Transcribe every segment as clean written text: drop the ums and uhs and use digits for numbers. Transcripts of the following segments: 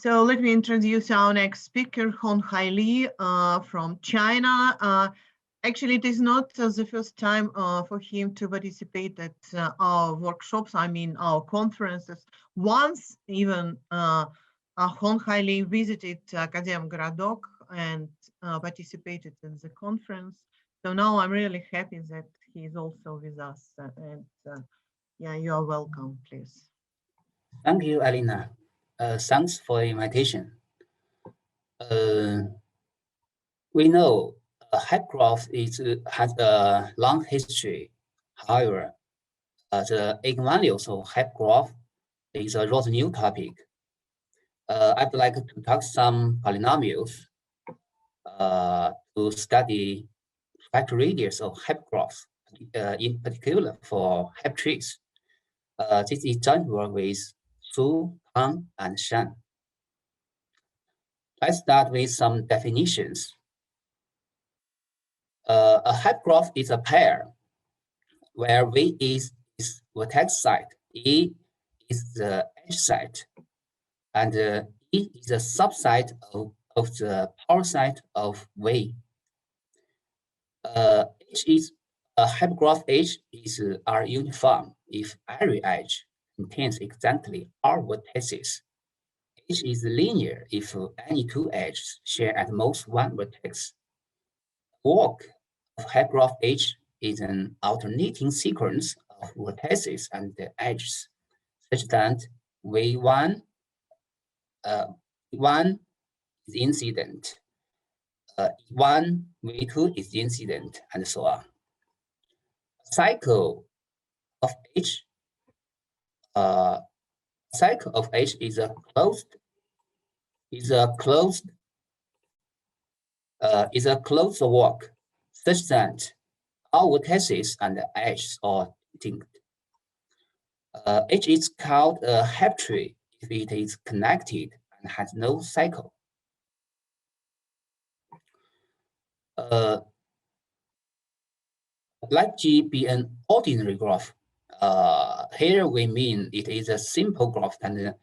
So let me introduce our next speaker, Honghai Li from China. Actually, it is not the first time for him to participate at our workshops, I mean our conferences. Once even Honghai Li visited Akademgorodok and participated in the conference. So now I'm really happy that he is also with us. Yeah, you are welcome, please. Thank you, Alina. Thanks for the invitation. We know hypergraph has a long history. However, the eigenvalues of hypergraph is a rather new topic. I'd like to talk some polynomials to study spectral radius of hypergraphs, in particular for hypertrees. This is joint work with Su, Feng, and Shan. Let's start with some definitions. A hypergraph is a pair where V is vertex side, E is the edge side, and E is the subset of the power side of V. H is a hypergraph H is R uniform if every edge contains exactly R vertices. H is linear if any two edges share at most one vertex. Walk of hypergraph H is an alternating sequence of vertices and edges, such that V1 is incident, E1, V2 is incident, and so on. Cycle of H is a closed walk, such that all vertices and edges are distinct. H is called a hypertree if it is connected and has no cycle. Let G be an ordinary graph. Here we mean it is a simple graph, and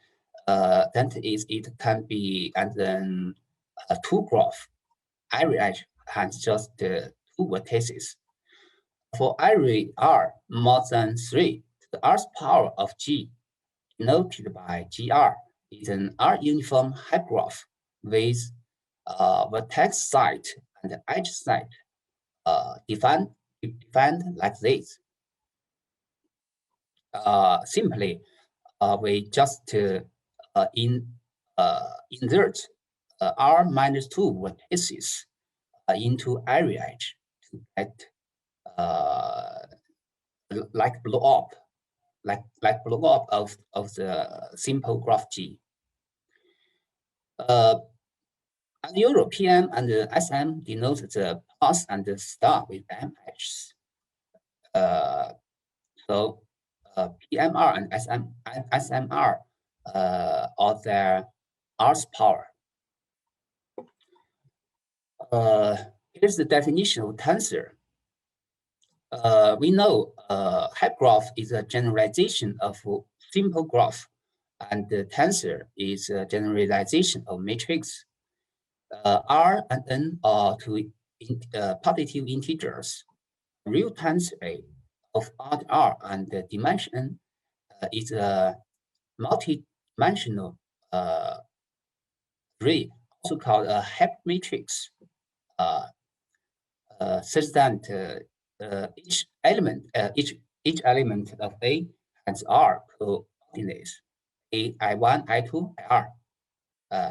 it can be and then a two graph. Every edge has just two vertices. For every R more than 3, the R's power of G, denoted by GR, is an R uniform hypergraph with vertex side and edge side defined like this. Simply, we just insert R minus 2 vertices into every edge to get like blow up of the simple graph G. And Euro PM and SM denote the path and the star with M edges. So PMR and SMR are their R's power. Here's the definition of tensor. We know hypergraph is a generalization of simple graph, and the tensor is a generalization of matrix. R and N are two positive integers. Real tensor A of R and the dimension N is a multi-dimensional array, also called a hypermatrix, such that each element of A has R coordinates. A, I1, I2, IR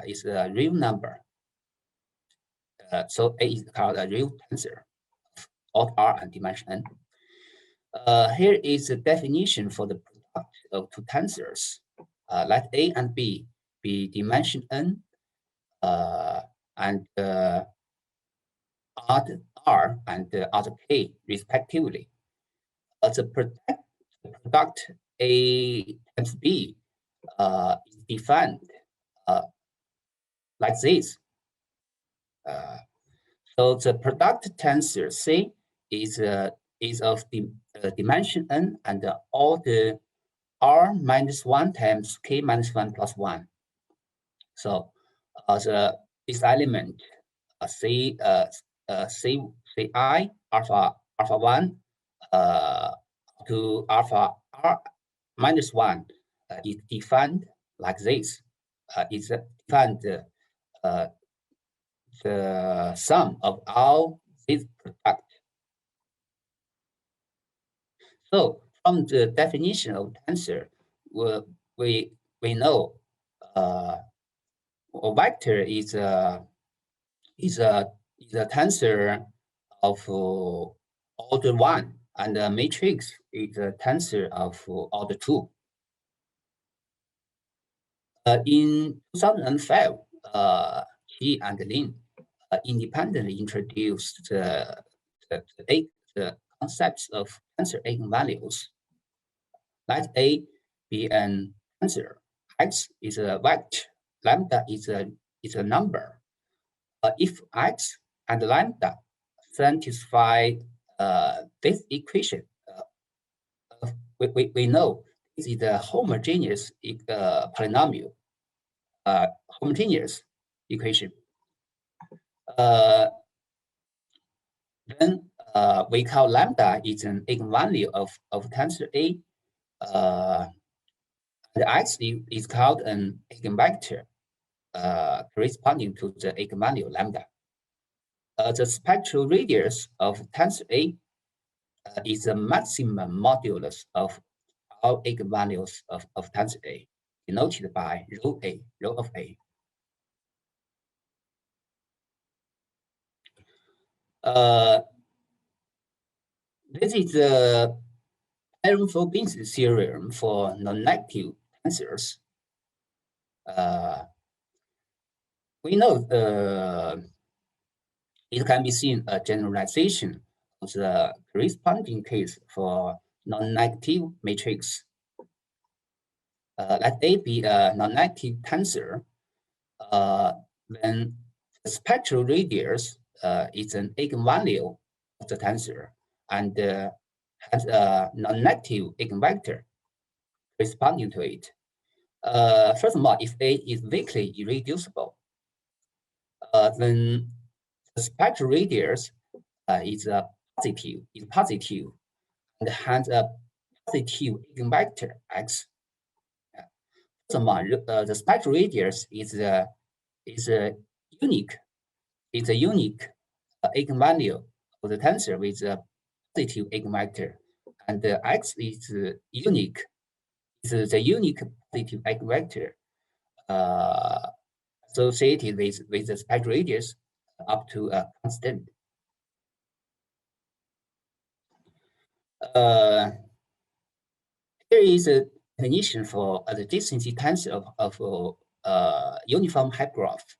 is a real number. So A is called a real tensor of R and dimension N. Here is a definition for the product of two tensors. Let A and B be dimension N and odd R and odd K respectively. The product A times B is defined like this. So the product tensor C is of the dimension N and all the R minus 1 times K minus 1 plus 1. So this element C I alpha 1 to alpha r minus 1 is defined like this. It's defined the sum of all these products. So from the definition of tensor, we know a vector is a tensor of order 1, and a matrix is a tensor of order 2. In 2005, He and Lin independently introduced the concepts of tensor eigenvalues. Let A be an tensor. X is a vector. Lambda is a number. If X and lambda satisfy this equation, we know this is a homogeneous polynomial, homogeneous equation. Then we call lambda is an eigenvalue of tensor A. The X is called an eigenvector corresponding to the eigenvalue lambda. The spectral radius of tensor A is the maximum modulus of all eigenvalues of tensor A, denoted by rho A, rho of A. This is the Perron-Frobenius theorem for non-negative tensors. We know it can be seen a generalization of the corresponding case for non-negative matrix. Let A be a non-negative tensor, then the spectral radius is an eigenvalue of the tensor and has a non-negative eigenvector corresponding to it. First of all, if A is weakly irreducible, then the spectral radius is positive and has a positive eigenvector x. First of all, the spectral radius is a unique eigenvalue of the tensor with a positive eigenvector, and the x is unique. Is the unique positive eigenvector associated with the spectral radius up to a constant. Here is a definition for the adjacency tensor of uniform hypergraph.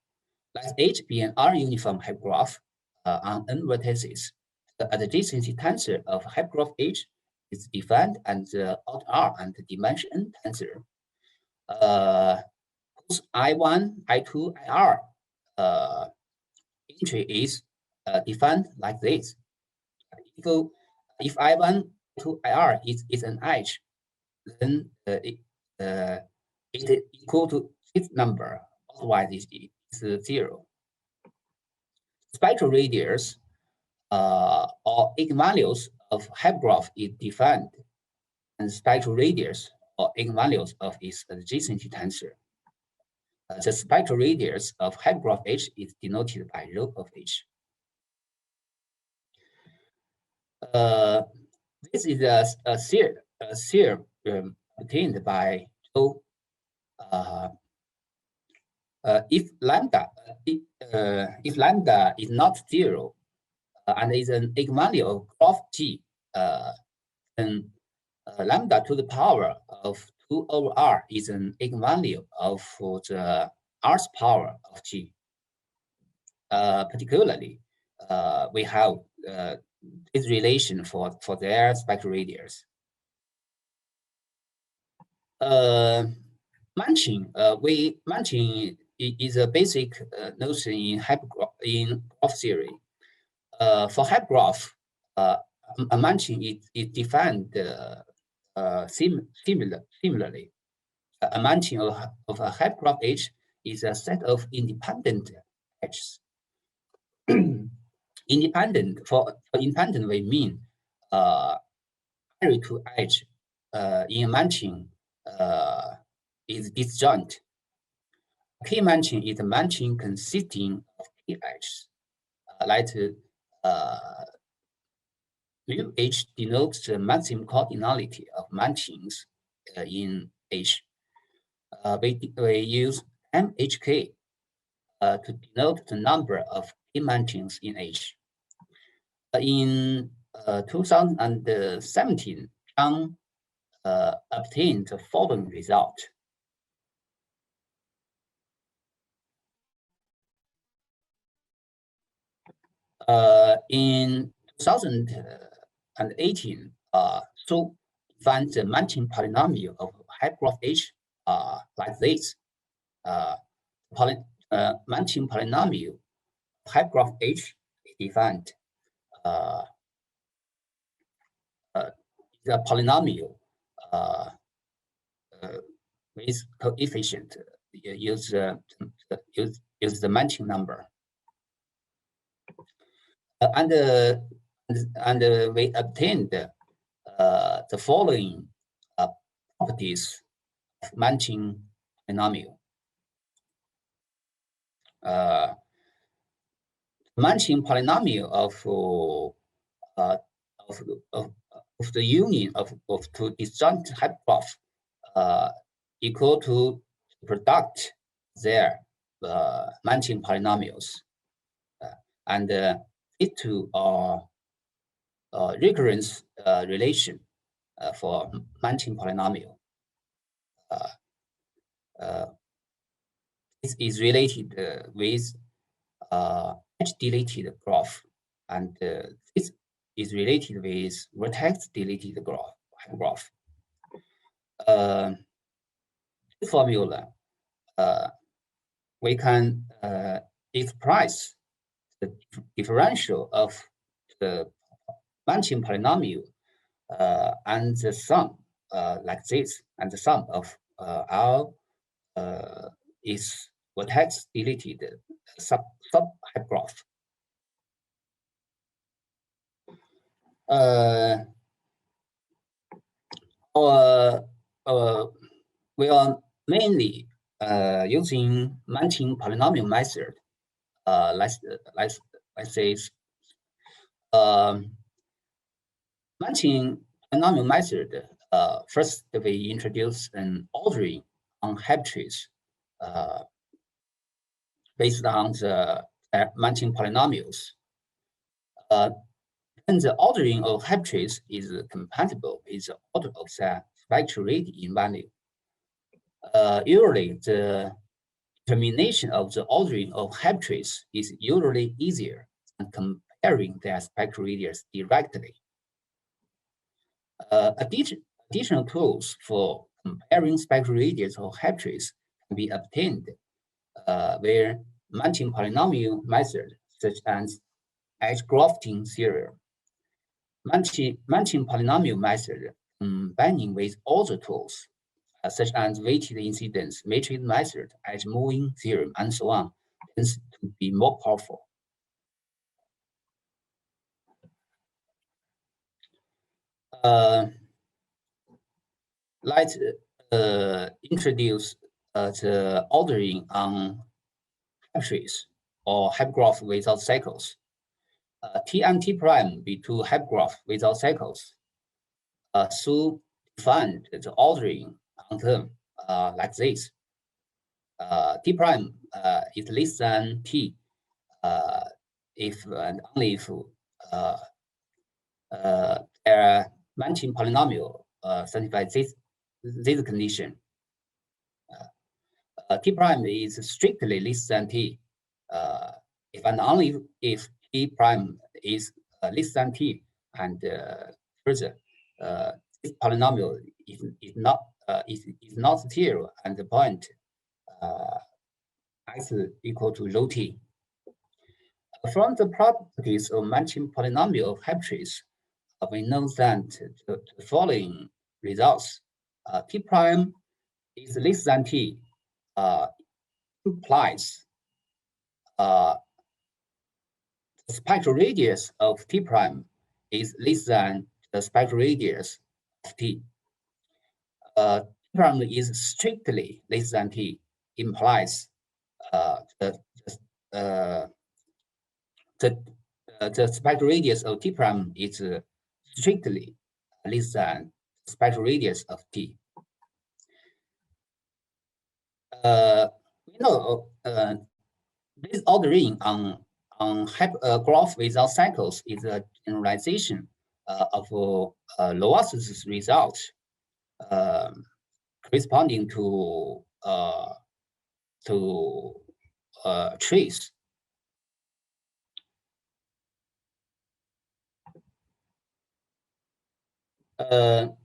Let H be an R-uniform hypergraph on n vertices. The adjacency tensor of hypergraph H is defined as the odd R and the dimension n tensor. Whose I1, I2, IR entry is defined like this. If I1 to IR is an edge, then it is equal to its number, otherwise it's 0. Spectral radius or eigenvalues of hypergraph is defined, and spectral radius or eigenvalues of its adjacency tensor. The spectral radius of hypergraph H is denoted by rho of H. This is a theorem obtained by Guo. If lambda is not 0 and is an eigenvalue of graph G, then lambda to the power of 2 over R is an eigenvalue of the R's power of G. Particularly, we have this relation for their spectral radius. Matching is a basic notion in graph theory. For hypergraph, a matching is defined similarly. A matching of a hypergraph H is a set of independent edges. Independent, for independent, we mean array to edge in matching is disjoint. Key matching is a matching consisting of key edges. Like mu H denotes the maximum cardinality of matchings in H. We use MHK to denote the number of key matchings in H. In 2017, Zhang obtained the following result. In 2018, so find the matching polynomial of hypergraph H like this. Matching polynomial of hypergraph H is defined the polynomial with coefficient use the matching number. And we obtained the following properties of matching polynomial. Matching polynomial of the union of two disjoint hypergraphs equal to product their matching polynomials, and it to recurrence relation for matching polynomial. This is related with edge-deleted graph, and this is related with vertex-deleted graph. This formula, we can express the differential of the matching polynomial and the sum like this, and the sum of R is vertex deleted sub-hypergraph. We are mainly using matching polynomial method. Let's say matching polynomial method. First, we introduce an ordering on Hypertrees based on the matching polynomials. And the ordering of Hypertrees is compatible with the order of the spectral in value. Usually, the determination of the ordering of Hypertrees is usually easier than comparing their spectral radius directly. Additional tools for comparing spectral radius of Hypertrees can be obtained where matching polynomial method, such as Adjacency Theorem. Matching polynomial method combining with other tools, such as weighted incidence, matrix method, Adjacency Theorem, and so on, tends to be more powerful. Let's introduce the ordering on Hypertrees or hypergraph without cycles. T and T prime be two hypergraph without cycles. So define the ordering on them like this. T prime is less than T if and only if their matching polynomial satisfies this condition. T prime is strictly less than T if and only if T prime is less than T, and further, this polynomial is not zero at the point x equal to rho T. From the properties of matching polynomial of Hypertrees, we know that the following results: T prime is less than T implies the spectral radius of T prime is less than the spectral radius of T. T prime is strictly less than T, implies the spectral radius of T prime is strictly less than the spectral radius of T. We know this ordering on graph without cycles is a generalization of Lewis' result corresponding to trees. An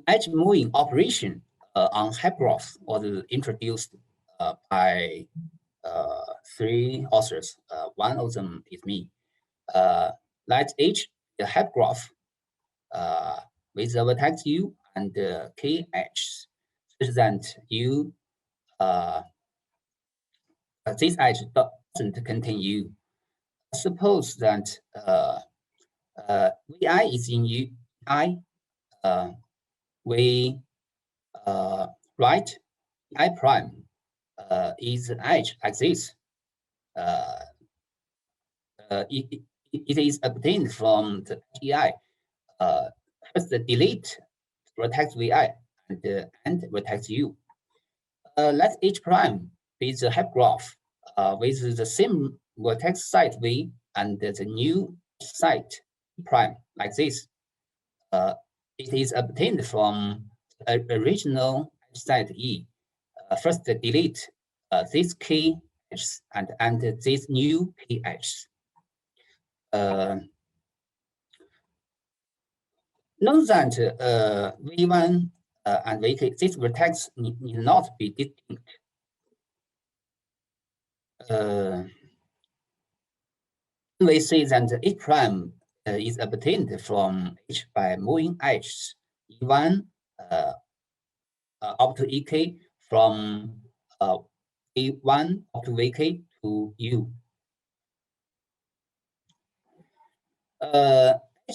edge moving operation on hypergraphs was introduced by 3 authors. One of them is me. Let H the hypergraph with the vertex U and K edges, such that U this edge doesn't contain U. Suppose that Vi is in U I. We write I prime is an edge like this. It is obtained from the EI. First, delete vertex Vi and vertex U. Let H prime be the hypergraph with the same vertex site V and the new site prime like this. It is obtained from the original site E. First, delete this K edges and this new K edges. Note that V1 and Vk, this vertex need not be distinct. We say that H prime is obtained from H by moving edges E1 up to Ek from A1 up to Vk to U.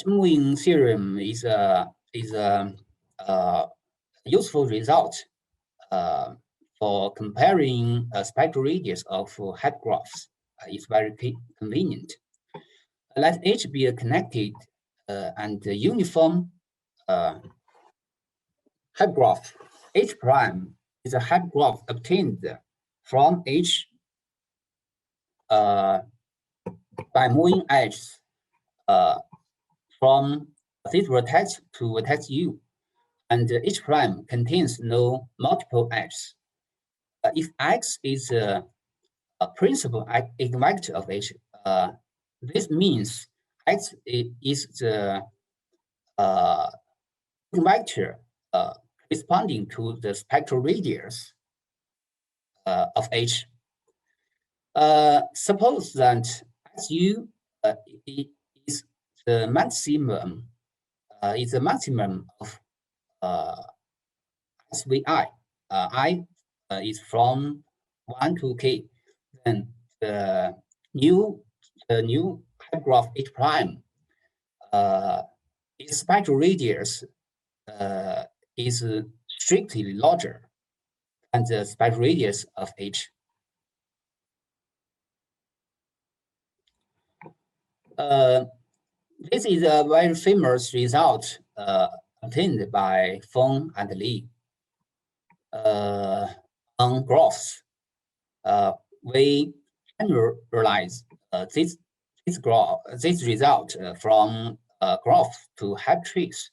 Moving theorem is a useful result for comparing spectral radius of hypergraphs. It's very convenient. Let H be a connected and uniform hypergraph. H prime is a hypergraph obtained from H by moving edges from this vertex to vertex U, and H prime contains no multiple edges. If X is a principal eigenvector of H, this means X is the eigenvector corresponding to the spectral radius of H. Suppose that SU is the maximum of SVI. I is from 1 to K. Then the new hypergraph H prime its spectral radius is strictly larger than the spectral radius of H. This is a very famous result obtained by Feng and Li on graphs. We generalize this result from graph to Hypertrees.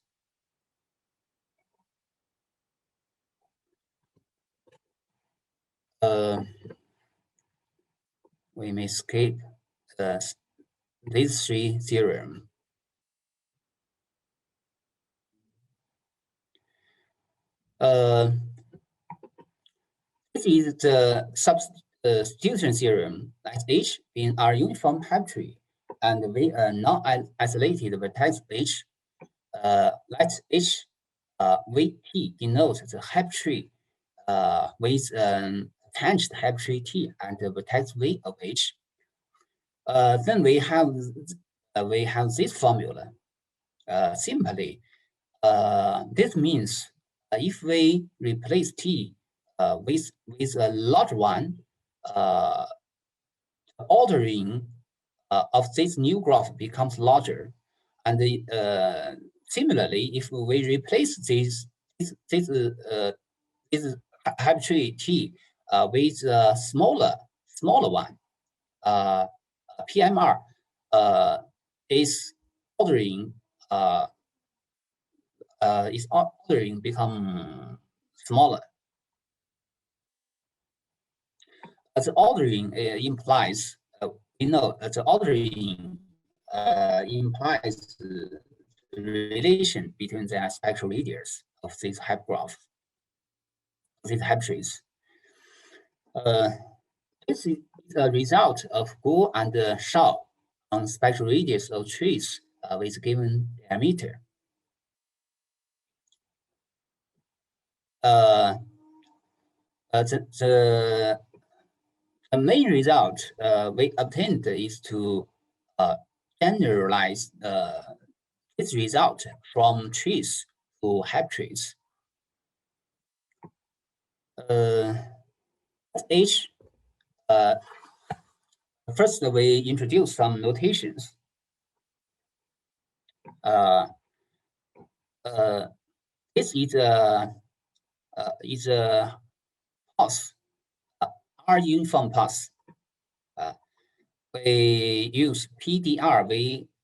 We may skip these 3 theorems. This is the substitution theorem. Let H in our uniform hypertree, and we are non-isolated vertex H. Let H Vt denote the hypertree with an tangent Hypertree T and the vertex V of H. Then we have this formula. Simply, this means if we replace T with a large one, ordering of this new graph becomes larger, and similarly, if we replace this Hypertree T with a smaller one, PMR is ordering become smaller. As ordering implies, we know that the ordering implies the relation between the spectral radius of these hypergraphs, these hypertrees. This is a result of Guo and Shao on spectral radius of trees with given diameter. The main result we obtained is to generalize this result from trees to hypertrees. H. First, we introduce some notations. This is a path, R uniform path. We use PDR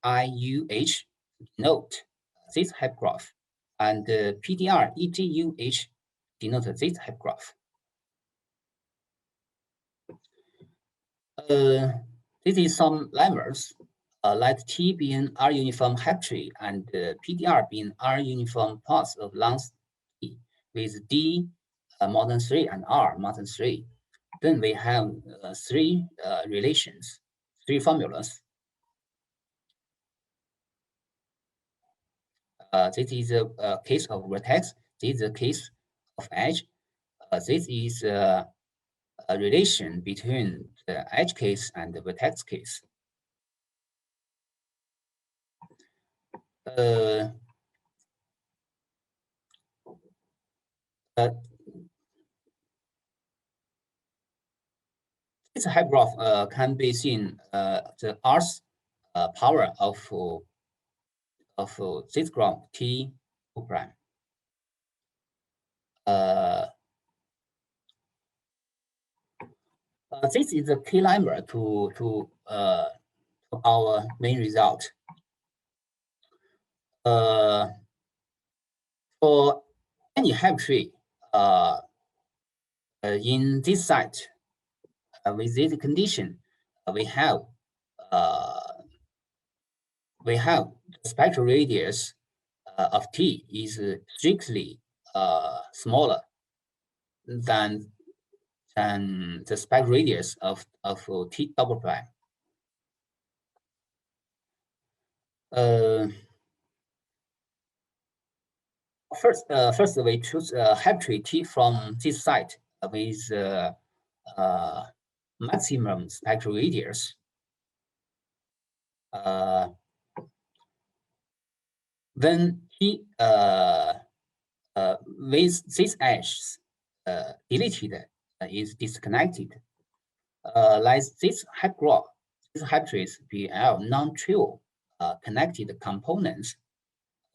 VIUH to denote this hypergraph, and PDR EGUH denote this hypergraph. This is some lemmas. Let T be an R uniform hypertree and PDR be an R uniform path of length T with D more than 3 and R more than 3. Then we have three relations, three formulas. This is a case of vertex. This is a case of edge. This is a relation between the edge case and the vertex case. This hypergraph can be seen the rth power of this graph T prime. This is the key lemma to our main result. For any hypertree in this site, with this condition, we have the spectral radius of T is strictly smaller than the spectral radius of T double prime. First we choose a hypertree T from this site with maximum spectral radius. Then T with this edge deleted is disconnected. Like this hypergraph, this hypertrees BL non-trivial connected components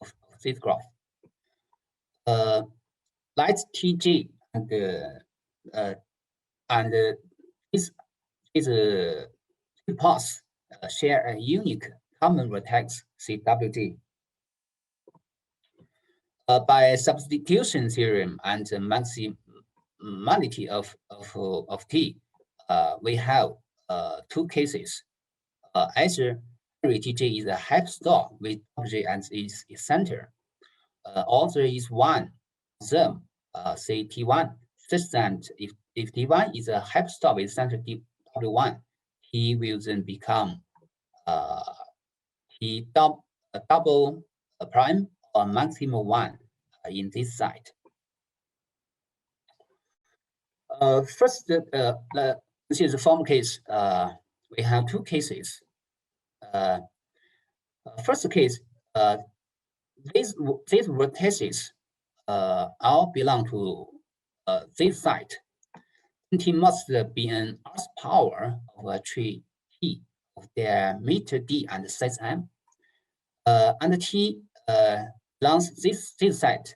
of this graph. Like TG and this paths share a unique common vertex CWD. By substitution theorem and the maximality of T, we have two cases. Either every TJ is a hyperstar with WJ as its center, or there is one of them, say T1, such that if T1 is a hyperstar with center W1, T will then become T double prime or maximal one in this site. First, this is the form case. We have two cases. First case, these vertices all belong to this site. T must be an Rth power of a tree T of diameter D and size M. And T belongs this site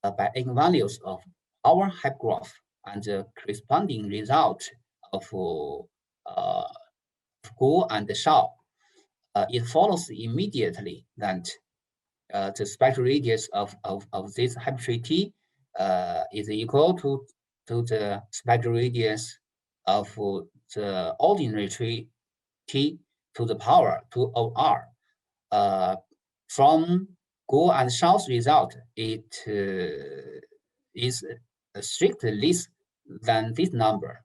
by eigenvalues of our hypergraph and the corresponding result of Guo and Shao. It follows immediately that the spectral radius of this hypertree T is equal to the spectral radius of the ordinary tree T to the power 2 of R. From Guo and Shao's result, it is strictly less than this number.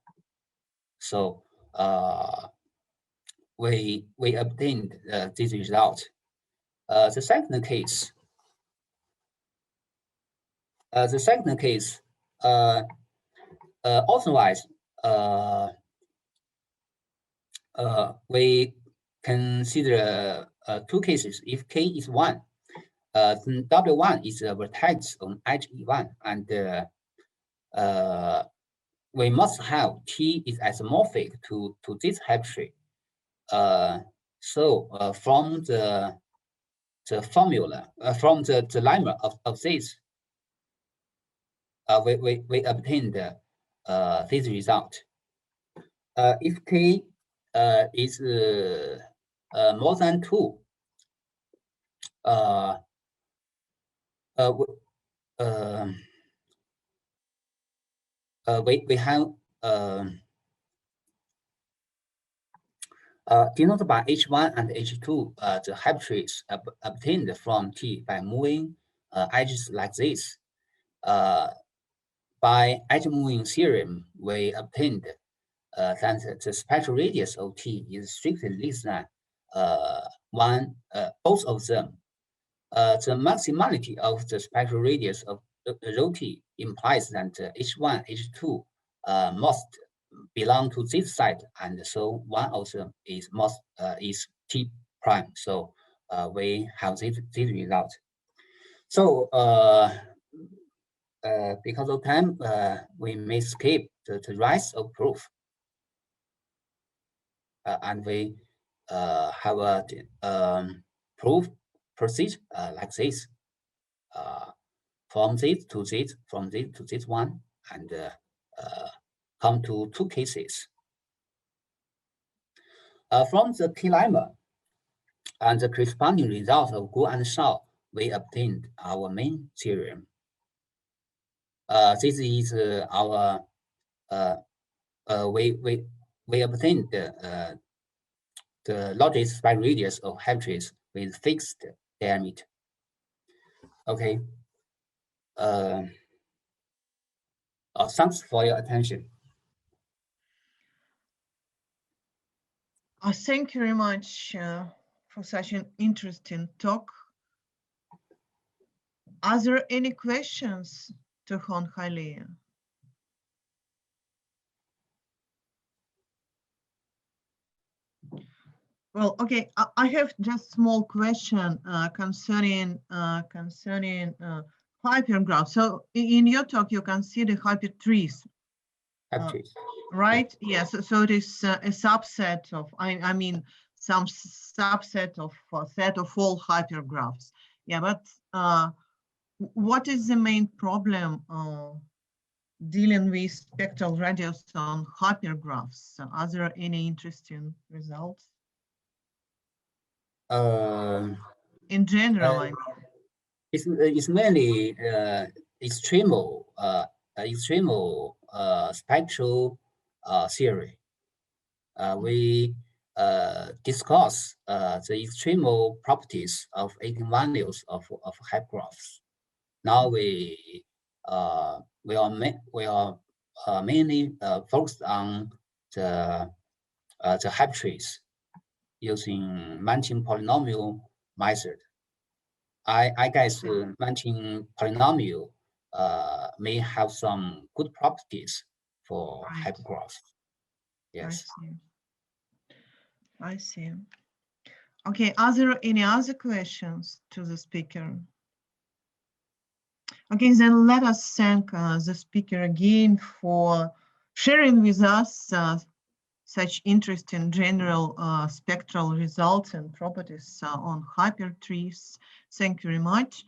So we obtained this result. The second case, otherwise, we consider two cases. If K is 1, then W1 is a vertex on edge E1, and we must have T is isomorphic to this hypertree. So from the formula, from the lemma of this, we obtained this result. If K is more than 2, we have denoted by H1 and H2 the hypertrees obtained from T by moving edges like this. By edge moving theorem, we obtained that the spectral radius of T is strictly less than both of them. The maximality of the spectral radius of rho T implies that H1, H2 must belong to this site, and so one of them is T prime. So we have this result. So because of time, we may skip the rest of proof, and we have a proof proceed like this, from this to this, from this to this one, and come to two cases. From the Key Lemma and the corresponding result of Guo and Shao, we obtained our main theorem. This is our we obtained the largest spectral radius of hypertrees with fixed diameter. Okay. Thanks for your attention. Thank you very much for such an interesting talk. Are there any questions to Honghai Li? Well, okay, I have just small question concerning hypergraphs. So in your talk, you consider hypertrees. Right? Yes. So it is a subset of, I mean, some subset of a set of all hypergraphs. Yeah, but what is the main problem dealing with spectral radius on hypergraphs? Are there any interesting results? In general, I mean. It's mainly extremal spectral theory. We discuss the extremal properties of eigenvalues of hypergraphs. Now we are mainly focused on the hypertrees using matching polynomial method. I guess matching polynomial may have some good properties for Right. hypergraphs. Yes. I see. Okay, are there any other questions to the speaker? Okay, then let us thank the speaker again for sharing with us such interesting general spectral results and properties on hypertrees. Thank you very much.